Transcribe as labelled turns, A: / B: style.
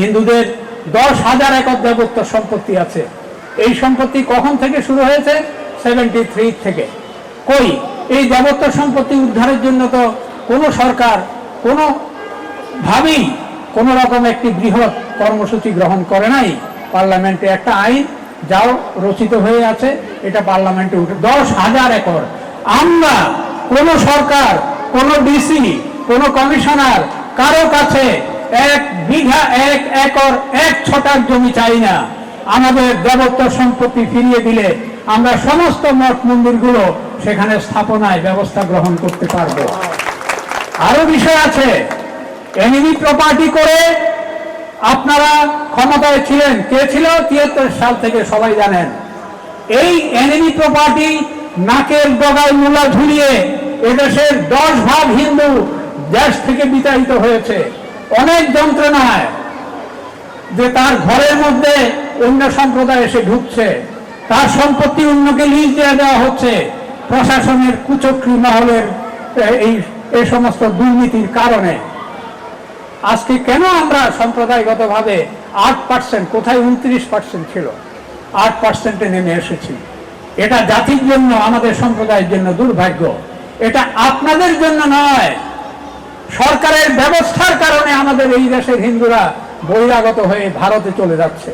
A: হিন্দুদের 10,000 একর দেবত্ব সম্পত্তি আছে। এই সম্পত্তি কখন থেকে শুরু হয়েছে? 73 থেকে। কই এই দেবত্ব সম্পত্তি উদ্ধারের জন্য তো কোনো সরকার কোনোভাবেই কোনো রকম একটি বৃহৎ কর্মসূচি গ্রহণ করে নাই। পার্লামেন্টে একটা আইন যাও রচিত হয়ে আছে, এটা পার্লামেন্টে উঠে 10,000 একর। আমরা কোনো সরকার, কোনো ডিসি, কোনো কমিশনার কারো কাছে 1 বিঘা 1 একর 1 ছটাক জমি চাই না। আমাদের দেবত্ব সম্পত্তি ফিরিয়ে দিলে আমরা সমস্ত মঠ মন্দিরগুলো সেখানে স্থাপনায় ব্যবস্থা গ্রহণ করতে পারবো। আরো বিষয় আছে, এনিমি প্রপার্টি করে আপনারা ক্ষমতায় ছিলেন। কে ছিল? 73 সাল থেকে সবাই জানেন। এই এনিমি প্রপার্টি নাকের ডগায় মূলা ঝুলিয়ে এদেশের 10 ভাগ হিন্দু দেশ থেকে বিতাড়িত হয়েছে অনেক যন্ত্রণায়, যে তার ঘরের মধ্যে অন্য সম্প্রদায় এসে ঢুকছে, তার সম্পত্তি অন্যকে লিজ দিয়ে দেওয়া হচ্ছে প্রশাসনের কুচক্রী মহলের এই সমস্ত দুর্নীতির কারণে। আজকে কেন আমরা সম্প্রদায়গতভাবে 8%, কোথায় 29% ছিল, 8%-এ নেমে এসেছি? এটা জাতির জন্য, আমাদের সম্প্রদায়ের জন্য দুর্ভাগ্য। এটা আপনাদের জন্য নয়, সরকারের ব্যবস্থার কারণে আমাদের এই দেশের হিন্দুরা বহিরাগত হয়ে ভারতে চলে যাচ্ছে।